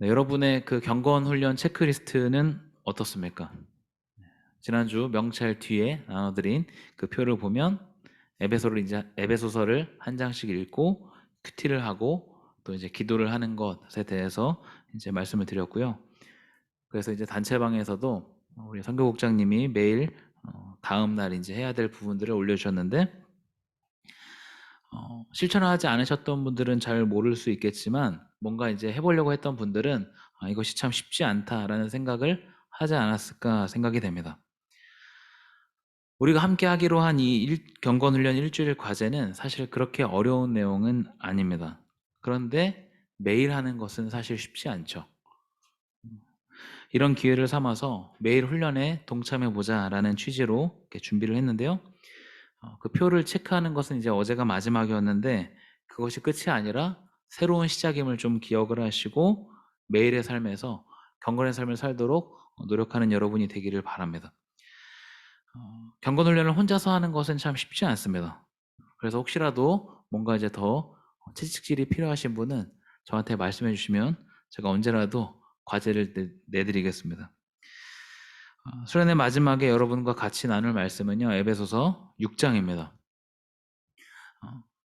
네, 여러분의 그 경건 훈련 체크리스트는 어떻습니까? 지난주 명찰 뒤에 나눠드린 그 표를 보면 에베소서를 한 장씩 읽고 큐티를 하고 또 이제 기도를 하는 것에 대해서 이제 말씀을 드렸고요. 그래서 이제 단체방에서도 우리 선교국장님이 매일 다음 날 이제 해야 될 부분들을 올려주셨는데 실천을 하지 않으셨던 분들은 잘 모를 수 있겠지만 뭔가 이제 해보려고 했던 분들은 이것이 참 쉽지 않다라는 생각을 하지 않았을까 생각이 됩니다. 우리가 함께 하기로 한 이 경건훈련 일주일 과제는 사실 그렇게 어려운 내용은 아닙니다. 그런데 매일 하는 것은 사실 쉽지 않죠. 이런 기회를 삼아서 매일 훈련에 동참해보자라는 취지로 이렇게 준비를 했는데요. 그 표를 체크하는 것은 이제 어제가 마지막이었는데 그것이 끝이 아니라 새로운 시작임을 좀 기억을 하시고 매일의 삶에서 경건의 삶을 살도록 노력하는 여러분이 되기를 바랍니다. 경건 훈련을 혼자서 하는 것은 참 쉽지 않습니다. 그래서 혹시라도 뭔가 이제 더 채찍질이 필요하신 분은 저한테 말씀해 주시면 제가 언제라도 과제를 내드리겠습니다. 수련의 마지막에 여러분과 같이 나눌 말씀은요, 에베소서 6장입니다.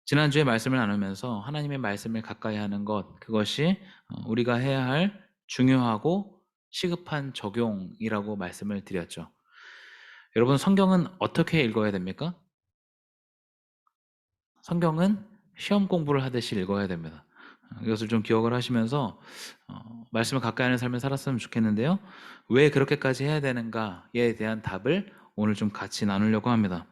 지난주에 말씀을 나누면서 하나님의 말씀을 가까이 하는 것, 그것이 우리가 해야 할 중요하고 시급한 적용이라고 말씀을 드렸죠. 여러분, 성경은 어떻게 읽어야 됩니까? 성경은 시험 공부를 하듯이 읽어야 됩니다. 이것을 좀 기억을 하시면서 말씀을 가까이 하는 삶을 살았으면 좋겠는데요. 왜 그렇게까지 해야 되는가에 대한 답을 오늘 좀 같이 나누려고 합니다.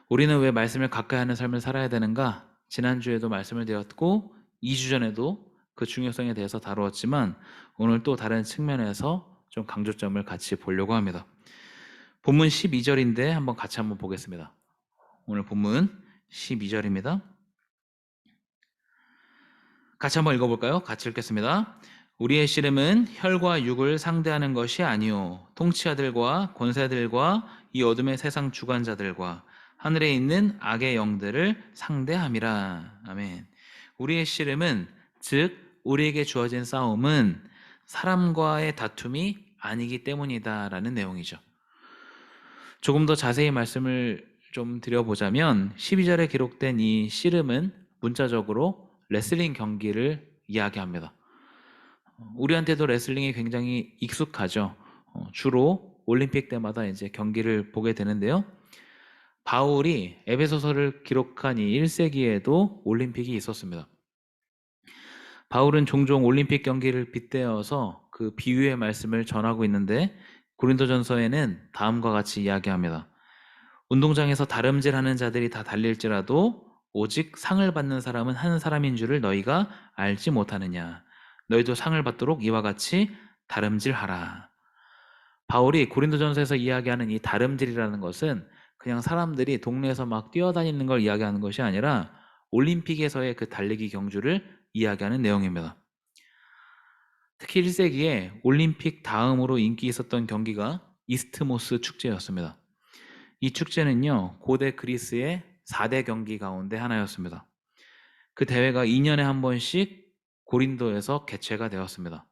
우리는 왜 말씀을 가까이 하는 삶을 살아야 되는가? 지난주에도 말씀을 드렸고 2주 전에도 그 중요성에 대해서 다루었지만 오늘 또 다른 측면에서 좀 강조점을 같이 보려고 합니다. 본문 12절인데 한번 같이 한번 보겠습니다. 오늘 본문 12절입니다. 같이 한번 읽어볼까요? 같이 읽겠습니다. 우리의 씨름은 혈과 육을 상대하는 것이 아니요 통치자들과 권세들과 이 어둠의 세상 주관자들과 하늘에 있는 악의 영들을 상대함이라. 아멘. 우리의 씨름은 즉 우리에게 주어진 싸움은 사람과의 다툼이 아니기 때문이다라는 내용이죠. 조금 더 자세히 말씀을 좀 드려보자면 12절에 기록된 이 씨름은 문자적으로 레슬링 경기를 이야기합니다. 우리한테도 레슬링이 굉장히 익숙하죠. 주로 올림픽 때마다 이제 경기를 보게 되는데요. 바울이 에베소서를 기록한 이 1세기에도 올림픽이 있었습니다. 바울은 종종 올림픽 경기를 빗대어서 그 비유의 말씀을 전하고 있는데 고린도전서에는 다음과 같이 이야기합니다. 운동장에서 다름질하는 자들이 다 달릴지라도 오직 상을 받는 사람은 한 사람인 줄을 너희가 알지 못하느냐. 너희도 상을 받도록 이와 같이 다름질하라. 바울이 고린도전서에서 이야기하는 이 다름질이라는 것은 그냥 사람들이 동네에서 막 뛰어다니는 걸 이야기하는 것이 아니라 올림픽에서의 그 달리기 경주를 이야기하는 내용입니다. 특히 1세기에 올림픽 다음으로 인기 있었던 경기가 이스트모스 축제였습니다. 이 축제는요, 고대 그리스의 4대 경기 가운데 하나였습니다. 그 대회가 2년에 한 번씩 고린도에서 개최가 되었습니다.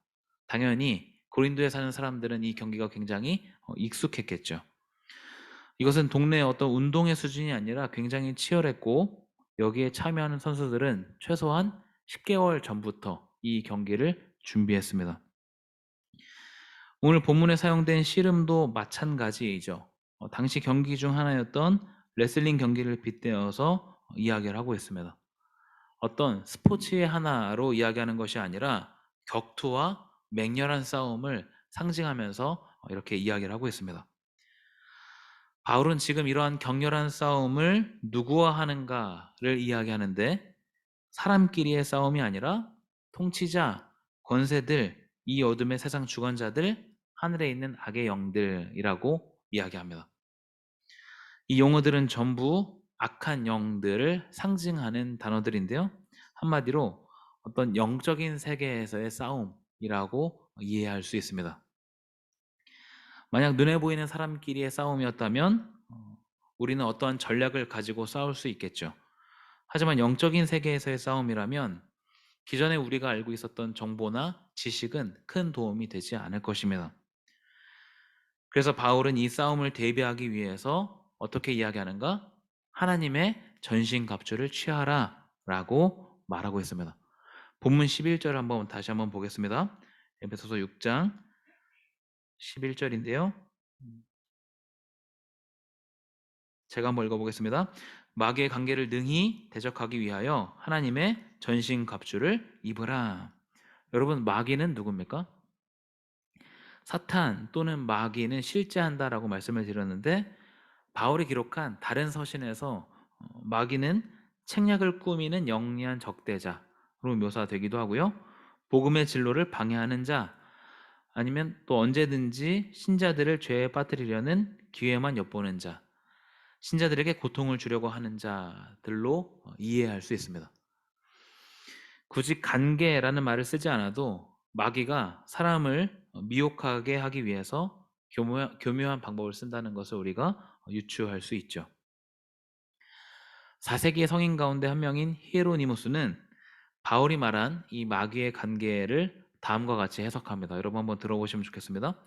당연히 고린도에 사는 사람들은 이 경기가 굉장히 익숙했겠죠. 이것은 동네의 어떤 운동의 수준이 아니라 굉장히 치열했고 여기에 참여하는 선수들은 최소한 10개월 전부터 이 경기를 준비했습니다. 오늘 본문에 사용된 씨름도 마찬가지이죠. 당시 경기 중 하나였던 레슬링 경기를 빗대어서 이야기를 하고 있습니다. 어떤 스포츠의 하나로 이야기하는 것이 아니라 격투와 맹렬한 싸움을 상징하면서 이렇게 이야기를 하고 있습니다. 바울은 지금 이러한 격렬한 싸움을 누구와 하는가를 이야기하는데 사람끼리의 싸움이 아니라 통치자, 권세들, 이 어둠의 세상 주관자들, 하늘에 있는 악의 영들이라고 이야기합니다. 이 용어들은 전부 악한 영들을 상징하는 단어들인데요. 한마디로 어떤 영적인 세계에서의 싸움이라고 이해할 수 있습니다. 만약 눈에 보이는 사람끼리의 싸움이었다면 우리는 어떠한 전략을 가지고 싸울 수 있겠죠. 하지만 영적인 세계에서의 싸움이라면 기존에 우리가 알고 있었던 정보나 지식은 큰 도움이 되지 않을 것입니다. 그래서 바울은 이 싸움을 대비하기 위해서 어떻게 이야기하는가? 하나님의 전신갑주를 취하라 라고 말하고 있습니다. 본문 11절 다시 한번 보겠습니다. 에베소서 6장 11절인데요. 제가 한번 읽어보겠습니다. 마귀의 관계를 능히 대적하기 위하여 하나님의 전신갑주를 입으라. 여러분, 마귀는 누굽니까? 사탄 또는 마귀는 실제한다라고 말씀을 드렸는데, 바울이 기록한 다른 서신에서 마귀는 책략을 꾸미는 영리한 적대자로 묘사되기도 하고요. 복음의 진로를 방해하는 자, 아니면 또 언제든지 신자들을 죄에 빠뜨리려는 기회만 엿보는 자, 신자들에게 고통을 주려고 하는 자들로 이해할 수 있습니다. 굳이 관계라는 말을 쓰지 않아도 마귀가 사람을 미혹하게 하기 위해서 교묘한 방법을 쓴다는 것을 우리가 유추할 수 있죠. 4세기의 성인 가운데 한 명인 히에로니무스는 바울이 말한 이 마귀의 관계를 다음과 같이 해석합니다. 여러분 한번 들어보시면 좋겠습니다.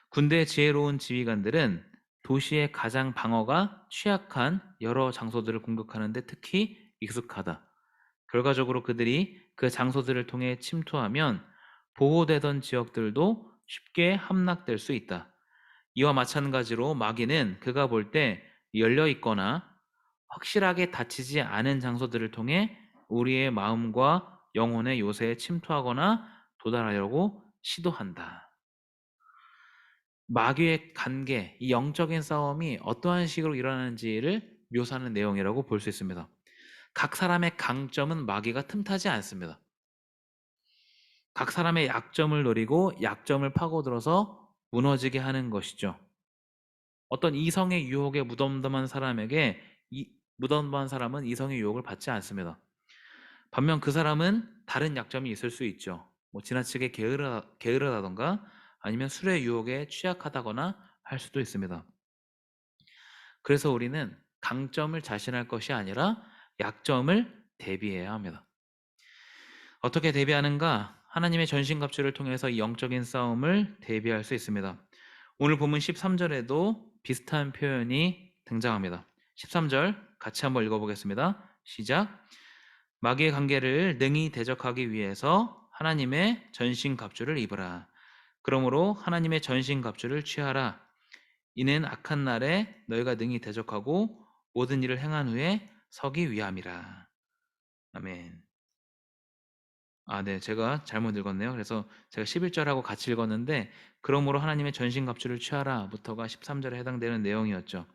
군대의 지혜로운 지휘관들은 도시의 가장 방어가 취약한 여러 장소들을 공격하는 데 특히 익숙하다. 결과적으로 그들이 그 장소들을 통해 침투하면 보호되던 지역들도 쉽게 함락될 수 있다. 이와 마찬가지로 마귀는 그가 볼 때 열려 있거나 확실하게 닫히지 않은 장소들을 통해 우리의 마음과 영혼의 요새에 침투하거나 도달하려고 시도한다. 마귀의 관계, 이 영적인 싸움이 어떠한 식으로 일어나는지를 묘사하는 내용이라고 볼 수 있습니다. 각 사람의 강점은 마귀가 틈타지 않습니다. 각 사람의 약점을 노리고 약점을 파고들어서 무너지게 하는 것이죠. 어떤 이성의 유혹에 무덤덤한 사람은 이성의 유혹을 받지 않습니다. 반면 그 사람은 다른 약점이 있을 수 있죠. 지나치게 게으르다던가 아니면 술의 유혹에 취약하다거나 할 수도 있습니다. 그래서 우리는 강점을 자신할 것이 아니라 약점을 대비해야 합니다. 어떻게 대비하는가? 하나님의 전신갑주를 통해서 이 영적인 싸움을 대비할 수 있습니다. 오늘 본문 13절에도 비슷한 표현이 등장합니다. 13절 같이 한번 읽어보겠습니다. 시작. 마귀의 관계를 능히 대적하기 위해서 하나님의 전신갑주를 입으라. 그러므로 하나님의 전신갑주를 취하라. 이는 악한 날에 너희가 능히 대적하고 모든 일을 행한 후에 서기 위함이라. 아멘. 네. 제가 잘못 읽었네요. 그래서 제가 11절하고 같이 읽었는데 그러므로 하나님의 전신갑주를 취하라부터가 13절에 해당되는 내용이었죠.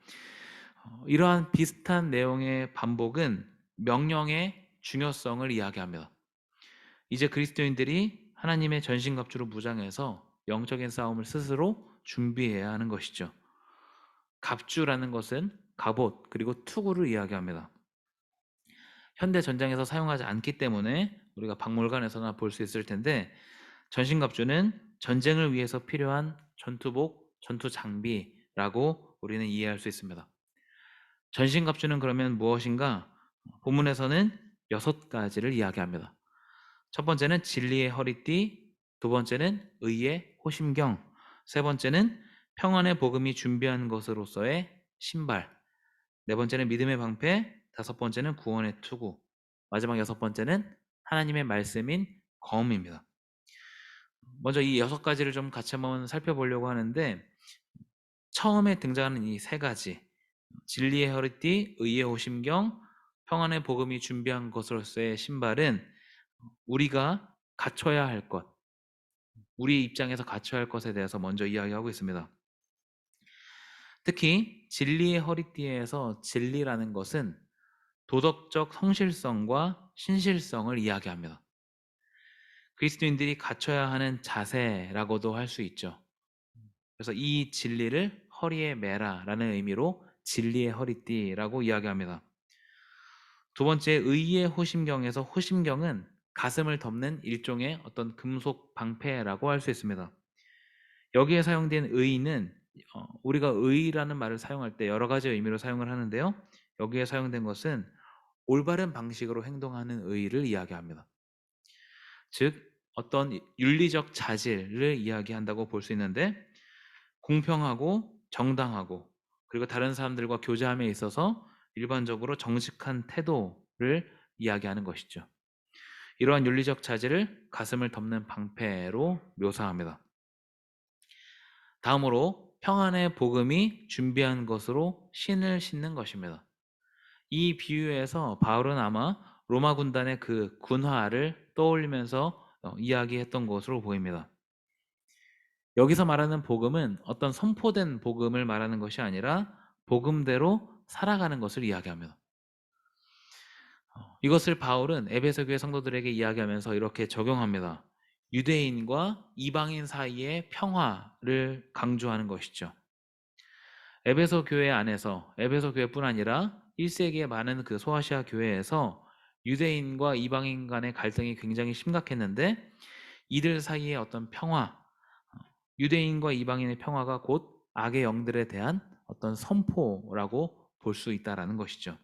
이러한 비슷한 내용의 반복은 명령의 중요성을 이야기합니다. 이제 그리스도인들이 하나님의 전신갑주로 무장해서 영적인 싸움을 스스로 준비해야 하는 것이죠. 갑주라는 것은 갑옷 그리고 투구를 이야기합니다. 현대 전장에서 사용하지 않기 때문에 우리가 박물관에서나 볼 수 있을 텐데, 전신갑주는 전쟁을 위해서 필요한 전투복, 전투 장비라고 우리는 이해할 수 있습니다. 전신갑주는 그러면 무엇인가? 본문에서는 6가지를 이야기합니다. 첫 번째는 진리의 허리띠, 두 번째는 의의 호심경, 세 번째는 평안의 복음이 준비한 것으로서의 신발, 네 번째는 믿음의 방패, 다섯 번째는 구원의 투구, 마지막 여섯 번째는 하나님의 말씀인 검입니다. 먼저 이 6가지를 좀 같이 한번 살펴보려고 하는데, 처음에 등장하는 이 3가지, 진리의 허리띠, 의의 호심경, 평안의 복음이 준비한 것으로서의 신발은 우리가 갖춰야 할 것, 우리 입장에서 갖춰야 할 것에 대해서 먼저 이야기하고 있습니다. 특히 진리의 허리띠에서 진리라는 것은 도덕적 성실성과 신실성을 이야기합니다. 그리스도인들이 갖춰야 하는 자세라고도 할 수 있죠. 그래서 이 진리를 허리에 매라라는 의미로 진리의 허리띠라고 이야기합니다. 두 번째, 의의 호심경에서 호심경은 가슴을 덮는 일종의 어떤 금속 방패라고 할 수 있습니다. 여기에 사용된 의는 우리가 의라는 말을 사용할 때 여러 가지 의미로 사용을 하는데요. 여기에 사용된 것은 올바른 방식으로 행동하는 의를 이야기합니다. 즉 어떤 윤리적 자질을 이야기한다고 볼 수 있는데 공평하고 정당하고 그리고 다른 사람들과 교제함에 있어서 일반적으로 정직한 태도를 이야기하는 것이죠. 이러한 윤리적 자질을 가슴을 덮는 방패로 묘사합니다. 다음으로 평안의 복음이 준비한 것으로 신을 신는 것입니다. 이 비유에서 바울은 아마 로마 군단의 그 군화를 떠올리면서 이야기했던 것으로 보입니다. 여기서 말하는 복음은 어떤 선포된 복음을 말하는 것이 아니라 복음대로 살아가는 것을 이야기합니다. 이것을 바울은 에베소 교회 성도들에게 이야기하면서 이렇게 적용합니다. 유대인과 이방인 사이의 평화를 강조하는 것이죠. 에베소 교회 안에서 에베소 교회뿐 아니라 1세기의 많은 그 소아시아 교회에서 유대인과 이방인 간의 갈등이 굉장히 심각했는데 이들 사이의 어떤 평화, 유대인과 이방인의 평화가 곧 악의 영들에 대한 어떤 선포라고 볼 수 있다라는 것이죠.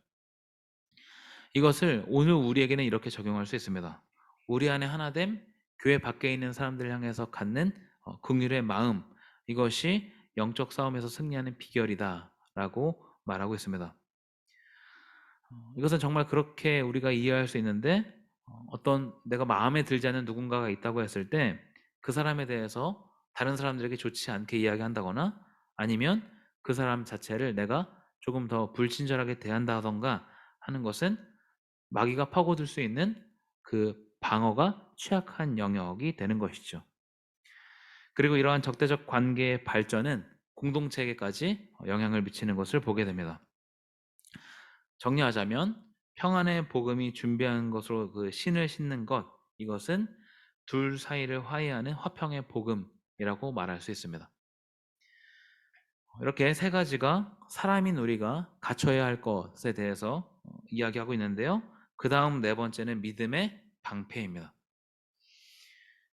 이것을 오늘 우리에게는 이렇게 적용할 수 있습니다. 우리 안에 하나됨, 교회 밖에 있는 사람들을 향해서 갖는 긍휼의 마음, 이것이 영적 싸움에서 승리하는 비결이다라고 말하고 있습니다. 이것은 정말 그렇게 우리가 이해할 수 있는데 어떤 내가 마음에 들지 않는 누군가가 있다고 했을 때 그 사람에 대해서 다른 사람들에게 좋지 않게 이야기한다거나 아니면 그 사람 자체를 내가 조금 더 불친절하게 대한다던가 하는 것은 마귀가 파고들 수 있는 그 방어가 취약한 영역이 되는 것이죠. 그리고 이러한 적대적 관계의 발전은 공동체에게까지 영향을 미치는 것을 보게 됩니다. 정리하자면 평안의 복음이 준비한 것으로 그 신을 신는 것, 이것은 둘 사이를 화해하는 화평의 복음이라고 말할 수 있습니다. 이렇게 세 가지가 사람인 우리가 갖춰야 할 것에 대해서 이야기하고 있는데요. 그 다음 네 번째는 믿음의 방패입니다.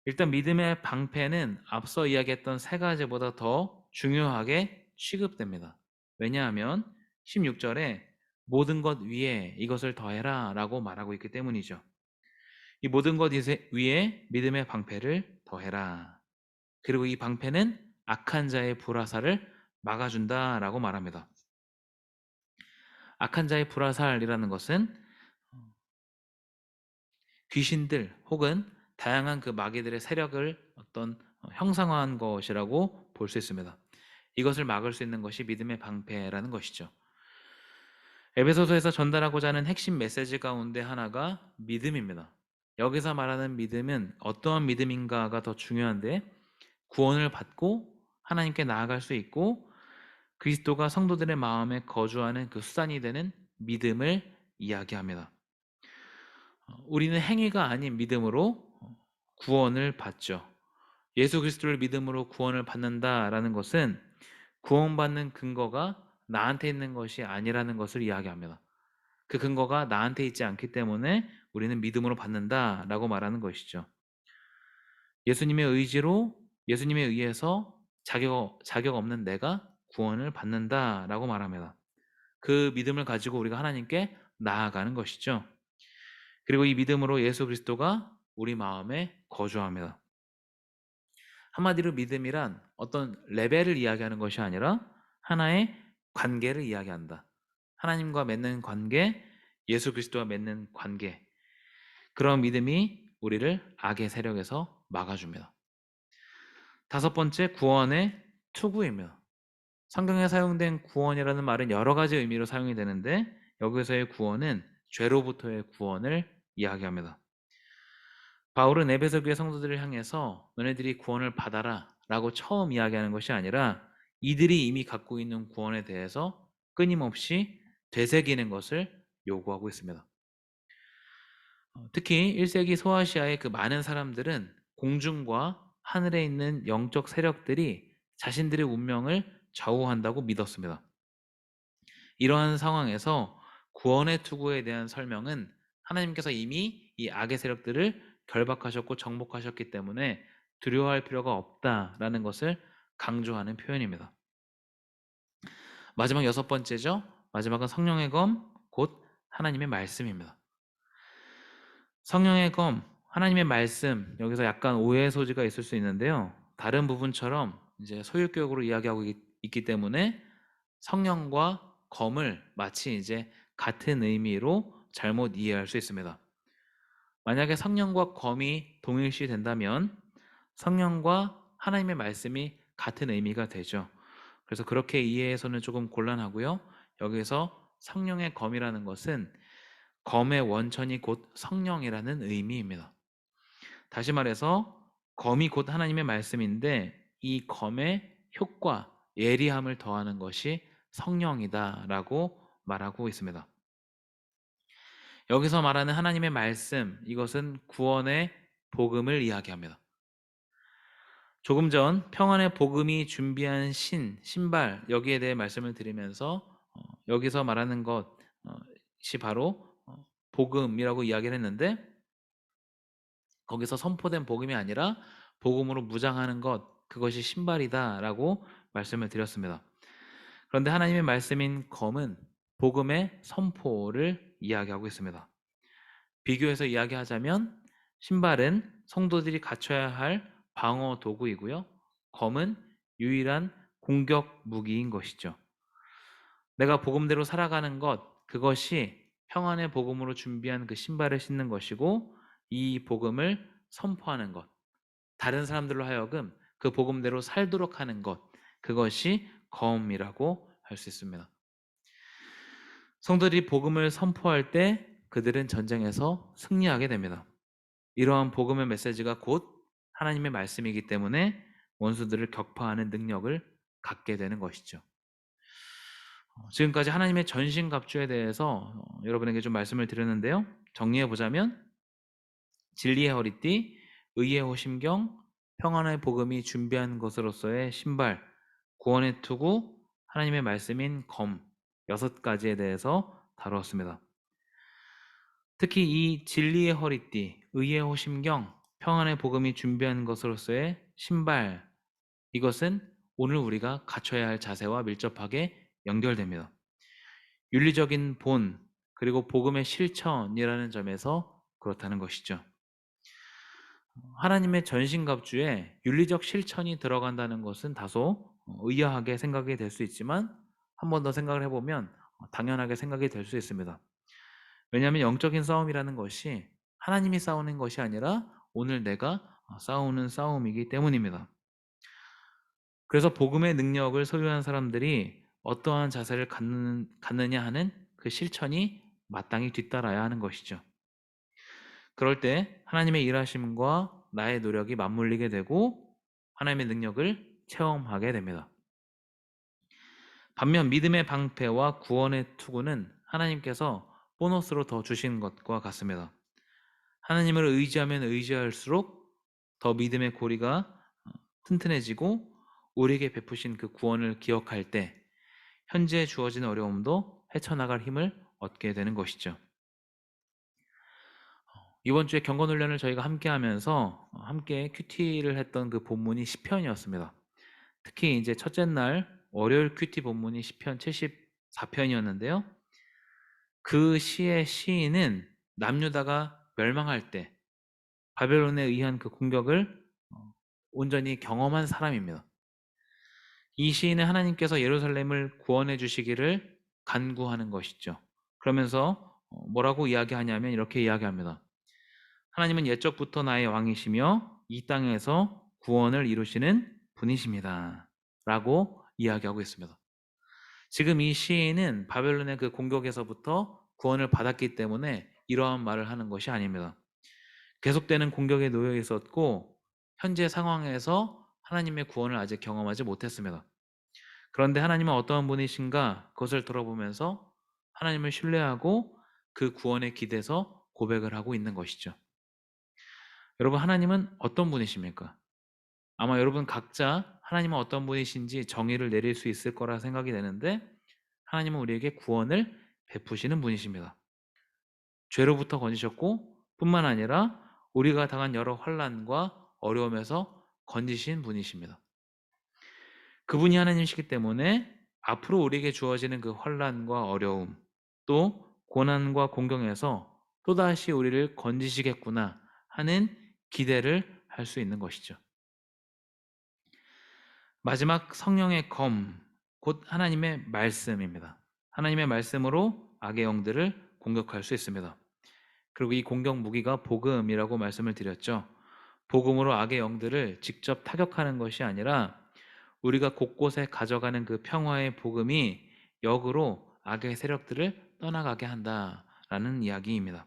일단 믿음의 방패는 앞서 이야기했던 세 가지보다 더 중요하게 취급됩니다. 왜냐하면 16절에 모든 것 위에 이것을 더해라 라고 말하고 있기 때문이죠. 이 모든 것 위에 믿음의 방패를 더해라. 그리고 이 방패는 악한 자의 불화살을 막아준다라고 말합니다. 악한 자의 불화살이라는 것은 귀신들 혹은 다양한 그 마귀들의 세력을 어떤 형상화한 것이라고 볼 수 있습니다. 이것을 막을 수 있는 것이 믿음의 방패라는 것이죠. 에베소서에서 전달하고자 하는 핵심 메시지 가운데 하나가 믿음입니다. 여기서 말하는 믿음은 어떠한 믿음인가가 더 중요한데 구원을 받고 하나님께 나아갈 수 있고 그리스도가 성도들의 마음에 거주하는 그 수단이 되는 믿음을 이야기합니다. 우리는 행위가 아닌 믿음으로 구원을 받죠. 예수 그리스도를 믿음으로 구원을 받는다라는 것은 구원받는 근거가 나한테 있는 것이 아니라는 것을 이야기합니다. 그 근거가 나한테 있지 않기 때문에 우리는 믿음으로 받는다라고 말하는 것이죠. 예수님의 의지로 예수님에 의해서 자격 없는 내가 구원을 받는다라고 말합니다. 그 믿음을 가지고 우리가 하나님께 나아가는 것이죠. 그리고 이 믿음으로 예수 그리스도가 우리 마음에 거주합니다. 한마디로 믿음이란 어떤 레벨을 이야기하는 것이 아니라 하나의 관계를 이야기한다. 하나님과 맺는 관계, 예수 그리스도와 맺는 관계. 그런 믿음이 우리를 악의 세력에서 막아줍니다. 다섯 번째, 구원의 투구입니다. 성경에 사용된 구원이라는 말은 여러 가지 의미로 사용이 되는데 여기서의 구원은 죄로부터의 구원을 이야기합니다. 바울은 에베소 교회 성도들을 향해서 너네들이 구원을 받아라 라고 처음 이야기하는 것이 아니라 이들이 이미 갖고 있는 구원에 대해서 끊임없이 되새기는 것을 요구하고 있습니다. 특히 1세기 소아시아의 그 많은 사람들은 공중과 하늘에 있는 영적 세력들이 자신들의 운명을 좌우한다고 믿었습니다. 이러한 상황에서 구원의 투구에 대한 설명은 하나님께서 이미 이 악의 세력들을 결박하셨고 정복하셨기 때문에 두려워할 필요가 없다라는 것을 강조하는 표현입니다. 마지막 여섯 번째죠. 마지막은 성령의 검, 곧 하나님의 말씀입니다. 성령의 검, 하나님의 말씀, 여기서 약간 오해의 소지가 있을 수 있는데요. 다른 부분처럼 이제 소유격으로 이야기하고 있기 때문에 성령과 검을 마치 이제 같은 의미로 잘못 이해할 수 있습니다. 만약에 성령과 검이 동일시 된다면 성령과 하나님의 말씀이 같은 의미가 되죠. 그래서 그렇게 이해해서는 조금 곤란하고요. 여기서 성령의 검이라는 것은 검의 원천이 곧 성령이라는 의미입니다. 다시 말해서 검이 곧 하나님의 말씀인데 이 검의 효과, 예리함을 더하는 것이 성령이다라고 말하고 있습니다. 여기서 말하는 하나님의 말씀, 이것은 구원의 복음을 이야기합니다. 조금 전 평안의 복음이 준비한 신발 여기에 대해 말씀을 드리면서 여기서 말하는 것이 바로 복음이라고 이야기를 했는데 거기서 선포된 복음이 아니라 복음으로 무장하는 것 그것이 신발이다라고 말씀을 드렸습니다. 그런데 하나님의 말씀인 검은 복음의 선포를 이야기하고 있습니다. 비교해서 이야기하자면 신발은 성도들이 갖춰야 할 방어 도구이고요. 검은 유일한 공격 무기인 것이죠. 내가 복음대로 살아가는 것, 그것이 평안의 복음으로 준비한 그 신발을 신는 것이고 이 복음을 선포하는 것, 다른 사람들로 하여금 그 복음대로 살도록 하는 것, 그것이 검이라고 할 수 있습니다. 성도들이 복음을 선포할 때 그들은 전쟁에서 승리하게 됩니다. 이러한 복음의 메시지가 곧 하나님의 말씀이기 때문에 원수들을 격파하는 능력을 갖게 되는 것이죠. 지금까지 하나님의 전신갑주에 대해서 여러분에게 좀 말씀을 드렸는데요. 정리해 보자면 진리의 허리띠, 의의 호심경, 평안의 복음이 준비한 것으로서의 신발, 구원의 투구, 하나님의 말씀인 검 6가지에 대해서 다루었습니다. 특히 이 진리의 허리띠, 의의 호심경, 평안의 복음이 준비한 것으로서의 신발, 이것은 오늘 우리가 갖춰야 할 자세와 밀접하게 연결됩니다. 윤리적인 본, 그리고 복음의 실천이라는 점에서 그렇다는 것이죠. 하나님의 전신갑주에 윤리적 실천이 들어간다는 것은 다소 의아하게 생각이 될 수 있지만 한 번 더 생각을 해보면 당연하게 생각이 될 수 있습니다. 왜냐하면 영적인 싸움이라는 것이 하나님이 싸우는 것이 아니라 오늘 내가 싸우는 싸움이기 때문입니다. 그래서 복음의 능력을 소유한 사람들이 어떠한 자세를 갖느냐 하는 그 실천이 마땅히 뒤따라야 하는 것이죠. 그럴 때 하나님의 일하심과 나의 노력이 맞물리게 되고 하나님의 능력을 체험하게 됩니다. 반면 믿음의 방패와 구원의 투구는 하나님께서 보너스로 더 주신 것과 같습니다. 하나님을 의지하면 의지할수록 더 믿음의 고리가 튼튼해지고 우리에게 베푸신 그 구원을 기억할 때 현재 주어진 어려움도 헤쳐나갈 힘을 얻게 되는 것이죠. 이번 주에 경건훈련을 저희가 함께 하면서 함께 큐티를 했던 그 본문이 시편이었습니다. 특히 이제 첫째 날 월요일 큐티 본문이 시편 74편이었는데요. 그 시의 시인은 남유다가 멸망할 때 바벨론에 의한 그 공격을 온전히 경험한 사람입니다. 이 시인은 하나님께서 예루살렘을 구원해 주시기를 간구하는 것이죠. 그러면서 뭐라고 이야기하냐면 이렇게 이야기합니다. 하나님은 옛적부터 나의 왕이시며 이 땅에서 구원을 이루시는 분이십니다. 라고 이야기하고 있습니다. 지금 이 시인은 바벨론의 그 공격에서부터 구원을 받았기 때문에 이러한 말을 하는 것이 아닙니다. 계속되는 공격에 놓여 있었고 현재 상황에서 하나님의 구원을 아직 경험하지 못했습니다. 그런데 하나님은 어떠한 분이신가 그것을 돌아보면서 하나님을 신뢰하고 그 구원에 기대서 고백을 하고 있는 것이죠. 여러분, 하나님은 어떤 분이십니까? 아마 여러분 각자 하나님은 어떤 분이신지 정의를 내릴 수 있을 거라 생각이 되는데 하나님은 우리에게 구원을 베푸시는 분이십니다. 죄로부터 건지셨고 뿐만 아니라 우리가 당한 여러 환난과 어려움에서 건지신 분이십니다. 그분이 하나님이시기 때문에 앞으로 우리에게 주어지는 그 환난과 어려움 또 고난과 공경에서 또다시 우리를 건지시겠구나 하는 기대를 할 수 있는 것이죠. 마지막 성령의 검, 곧 하나님의 말씀입니다. 하나님의 말씀으로 악의 영들을 공격할 수 있습니다. 그리고 이 공격 무기가 복음이라고 말씀을 드렸죠. 복음으로 악의 영들을 직접 타격하는 것이 아니라 우리가 곳곳에 가져가는 그 평화의 복음이 역으로 악의 세력들을 떠나가게 한다라는 이야기입니다.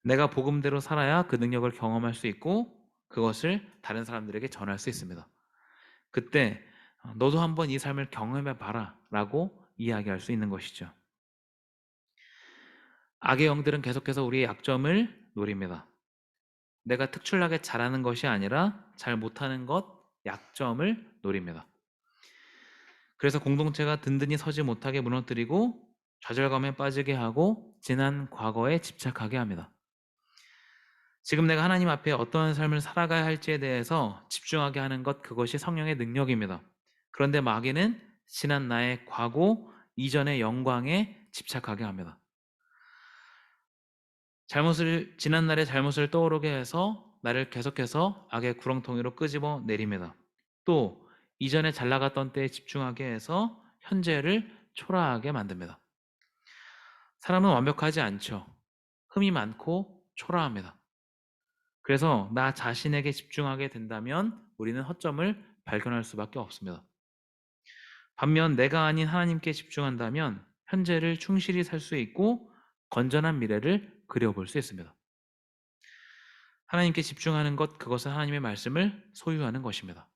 내가 복음대로 살아야 그 능력을 경험할 수 있고 그것을 다른 사람들에게 전할 수 있습니다. 그때 너도 한번 이 삶을 경험해 봐라 라고 이야기할 수 있는 것이죠. 악의 영들은 계속해서 우리의 약점을 노립니다. 내가 특출나게 잘하는 것이 아니라 잘 못하는 것, 약점을 노립니다. 그래서 공동체가 든든히 서지 못하게 무너뜨리고 좌절감에 빠지게 하고 지난 과거에 집착하게 합니다. 지금 내가 하나님 앞에 어떤 삶을 살아가야 할지에 대해서 집중하게 하는 것, 그것이 성령의 능력입니다. 그런데 마귀는 지난 나의 과거, 이전의 영광에 집착하게 합니다. 지난 날의 잘못을 떠오르게 해서 나를 계속해서 악의 구렁텅이로 끄집어 내립니다. 또 이전에 잘 나갔던 때에 집중하게 해서 현재를 초라하게 만듭니다. 사람은 완벽하지 않죠. 흠이 많고 초라합니다. 그래서 나 자신에게 집중하게 된다면 우리는 허점을 발견할 수밖에 없습니다. 반면 내가 아닌 하나님께 집중한다면 현재를 충실히 살 수 있고 건전한 미래를 그려볼 수 있습니다. 하나님께 집중하는 것, 그것은 하나님의 말씀을 소유하는 것입니다.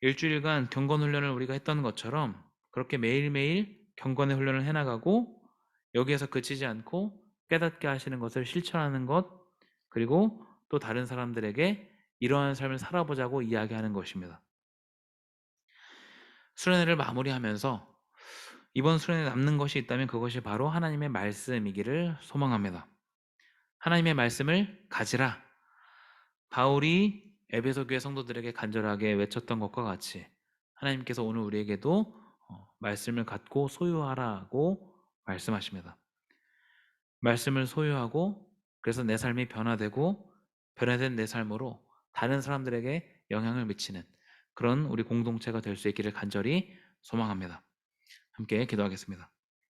일주일간 경건 훈련을 우리가 했던 것처럼 그렇게 매일매일 경건의 훈련을 해나가고 여기에서 그치지 않고 깨닫게 하시는 것을 실천하는 것, 그리고 또 다른 사람들에게 이러한 삶을 살아보자고 이야기하는 것입니다. 수련회를 마무리하면서 이번 수련회에 남는 것이 있다면 그것이 바로 하나님의 말씀이기를 소망합니다. 하나님의 말씀을 가지라. 바울이 에베소 교회 성도들에게 간절하게 외쳤던 것과 같이 하나님께서 오늘 우리에게도 말씀을 갖고 소유하라고 말씀하십니다. 말씀을 소유하고 그래서 내 삶이 변화되고 변화된 내 삶으로 다른 사람들에게 영향을 미치는 그런 우리 공동체가 될 수 있기를 간절히 소망합니다. 함께 기도하겠습니다.